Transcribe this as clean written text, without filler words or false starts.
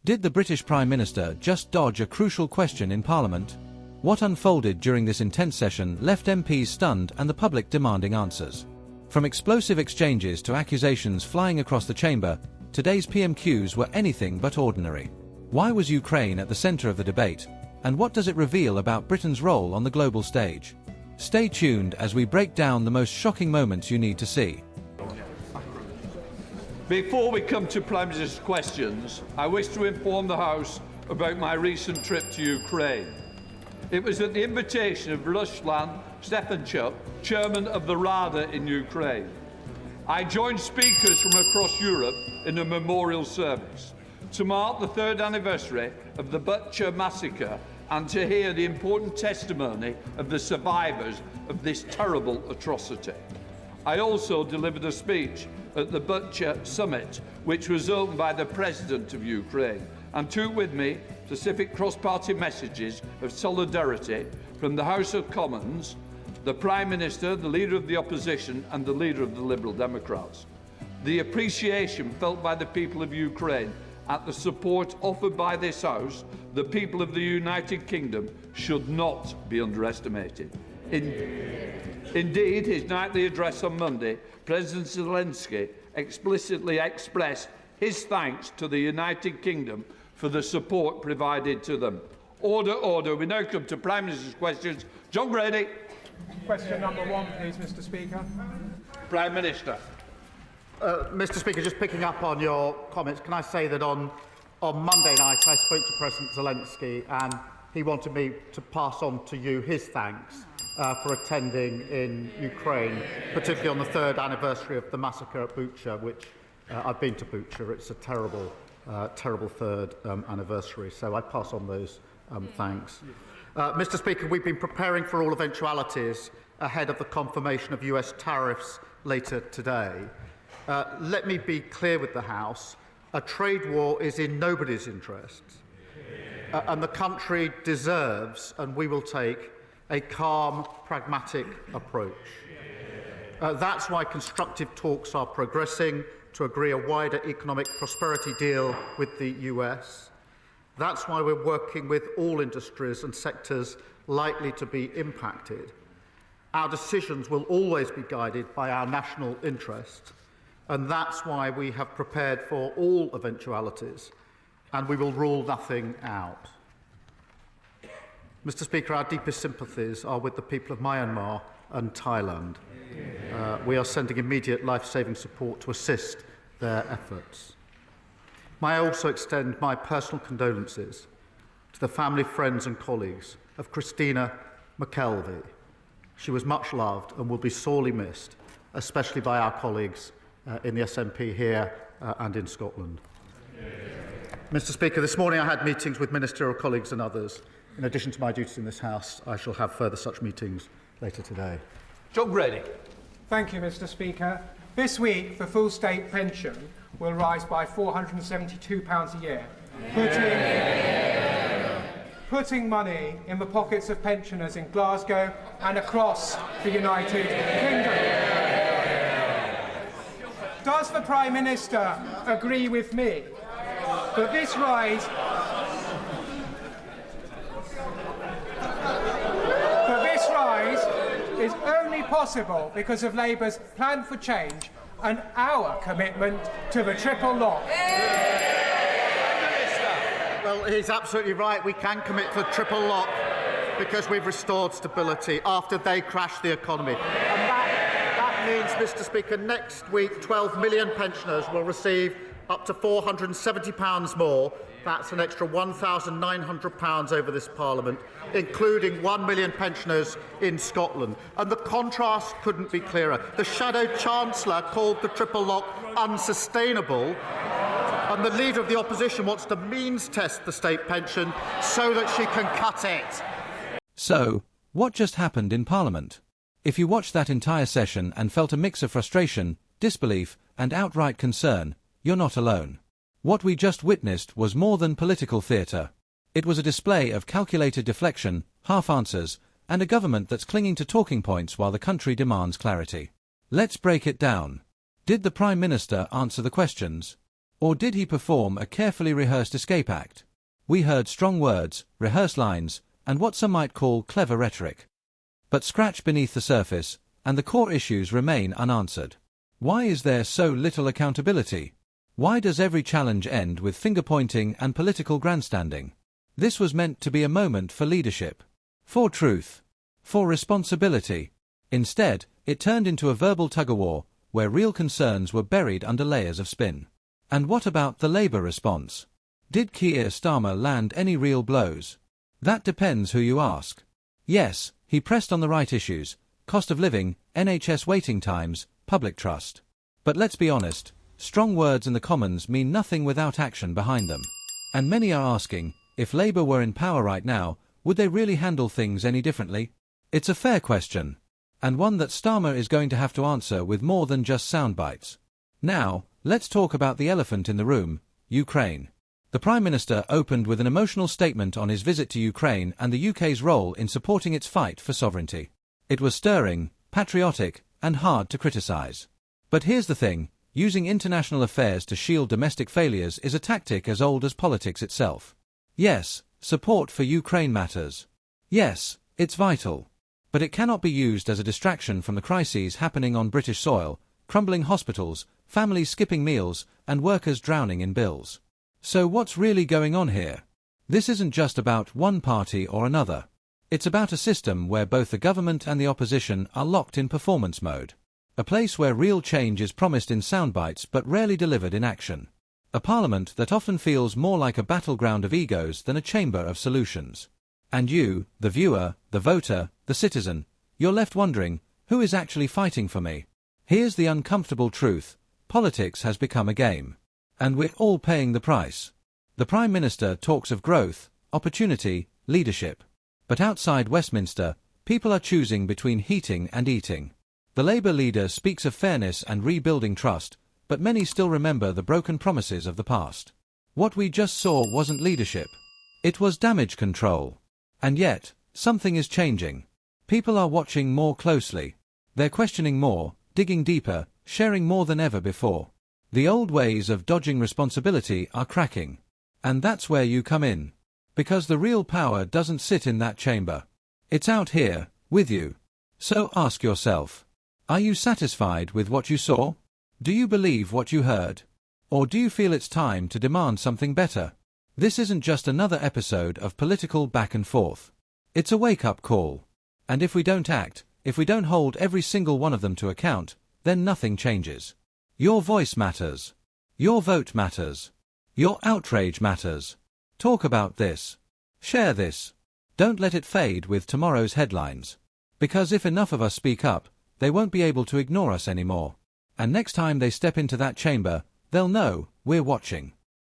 Did the British Prime Minister just dodge a crucial question in Parliament? What unfolded during this intense session left MPs stunned and the public demanding answers. From explosive exchanges to accusations flying across the chamber, today's PMQs were anything but ordinary. Why was Ukraine at the centre of the debate? And what does it reveal about Britain's role on the global stage? Stay tuned as we break down the most shocking moments you need to see. Before we come to Prime Minister's questions, I wish to inform the House about my recent trip to Ukraine. It was at the invitation of Ruslan Stefanchuk, chairman of the Rada in Ukraine. I joined speakers from across Europe in a memorial service to mark the 3rd anniversary of the Bucha massacre and to hear the important testimony of the survivors of this terrible atrocity. I also delivered a speech at the Bucha summit, which was opened by the President of Ukraine, and took with me specific cross-party messages of solidarity from the House of Commons, the Prime Minister, the Leader of the Opposition and the Leader of the Liberal Democrats. The appreciation felt by the people of Ukraine at the support offered by this House, the people of the United Kingdom, should not be underestimated. Indeed, his nightly address on Monday, President Zelensky explicitly expressed his thanks to the United Kingdom for the support provided to them. Order, order. We now come to Prime Minister's questions. John Grady. Question number 1, please, Mr. Speaker. Prime Minister. Mr. Speaker, just picking up on your comments, can I say that on Monday night I spoke to President Zelensky and he wanted me to pass on to you his thanks for attending in Ukraine, particularly on the 3rd anniversary of the massacre at Bucha, which I've been to Bucha. It's a terrible 3rd anniversary, so I pass on those thanks. Mr. Speaker, we've been preparing for all eventualities ahead of the confirmation of US tariffs later today. Let me be clear with the House. A trade war is in nobody's interests, and the country deserves, and we will take, a calm, pragmatic approach. That's why constructive talks are progressing to agree a wider economic prosperity deal with the US. That's why we're working with all industries and sectors likely to be impacted. Our decisions will always be guided by our national interest, and that's why we have prepared for all eventualities, and we will rule nothing out. Mr. Speaker, our deepest sympathies are with the people of Myanmar and Thailand. We are sending immediate life-saving support to assist their efforts. May I also extend my personal condolences to the family, friends and colleagues of Christina McKelvey. She was much loved and will be sorely missed, especially by our colleagues in the SNP here and in Scotland. Mr. Speaker, this morning I had meetings with ministerial colleagues and others. In addition to my duties in this House, I shall have further such meetings later today. John Grady. Thank you, Mr. Speaker. This week, the full state pension will rise by £472 a year, putting money in the pockets of pensioners in Glasgow and across the United Kingdom. Does the Prime Minister agree with me that this rise is only possible because of Labour's plan for change and our commitment to the triple lock? Well, he's absolutely right. We can commit to the triple lock because we've restored stability after they crashed the economy. And that means, Mr. Speaker, next week 12 million pensioners will receive up to £470 more. That's an extra £1,900 over this Parliament, including 1 million pensioners in Scotland. And the contrast couldn't be clearer. The Shadow Chancellor called the triple lock unsustainable, and the Leader of the Opposition wants to means test the state pension so that she can cut it. So, what just happened in Parliament? If you watched that entire session and felt a mix of frustration, disbelief and outright concern, you're not alone. What we just witnessed was more than political theatre. It was a display of calculated deflection, half-answers, and a government that's clinging to talking points while the country demands clarity. Let's break it down. Did the Prime Minister answer the questions? Or did he perform a carefully rehearsed escape act? We heard strong words, rehearsed lines, and what some might call clever rhetoric. But scratch beneath the surface, and the core issues remain unanswered. Why is there so little accountability? Why does every challenge end with finger-pointing and political grandstanding? This was meant to be a moment for leadership, for truth, for responsibility. Instead, it turned into a verbal tug-of-war, where real concerns were buried under layers of spin. And what about the Labour response? Did Keir Starmer land any real blows? That depends who you ask. Yes, he pressed on the right issues: cost of living, NHS waiting times, public trust. But let's be honest, strong words in the Commons mean nothing without action behind them. And many are asking, if Labour were in power right now, would they really handle things any differently? It's a fair question, and one that Starmer is going to have to answer with more than just sound bites. Now, let's talk about the elephant in the room: Ukraine. The Prime Minister opened with an emotional statement on his visit to Ukraine and the UK's role in supporting its fight for sovereignty. It was stirring, patriotic, and hard to criticise. But here's the thing: using international affairs to shield domestic failures is a tactic as old as politics itself. Yes, support for Ukraine matters. Yes, it's vital. But it cannot be used as a distraction from the crises happening on British soil: crumbling hospitals, families skipping meals, and workers drowning in bills. So what's really going on here? This isn't just about one party or another. It's about a system where both the government and the opposition are locked in performance mode. A place where real change is promised in soundbites but rarely delivered in action. A parliament that often feels more like a battleground of egos than a chamber of solutions. And you, the viewer, the voter, the citizen, you're left wondering, who is actually fighting for me? Here's the uncomfortable truth: politics has become a game. And we're all paying the price. The Prime Minister talks of growth, opportunity, leadership. But outside Westminster, people are choosing between heating and eating. The Labour leader speaks of fairness and rebuilding trust, but many still remember the broken promises of the past. What we just saw wasn't leadership. It was damage control. And yet, something is changing. People are watching more closely. They're questioning more, digging deeper, sharing more than ever before. The old ways of dodging responsibility are cracking. And that's where you come in. Because the real power doesn't sit in that chamber. It's out here, with you. So ask yourself, are you satisfied with what you saw? Do you believe what you heard? Or do you feel it's time to demand something better? This isn't just another episode of political back and forth. It's a wake-up call. And if we don't act, if we don't hold every single one of them to account, then nothing changes. Your voice matters. Your vote matters. Your outrage matters. Talk about this. Share this. Don't let it fade with tomorrow's headlines. Because if enough of us speak up, they won't be able to ignore us anymore. And next time they step into that chamber, they'll know we're watching.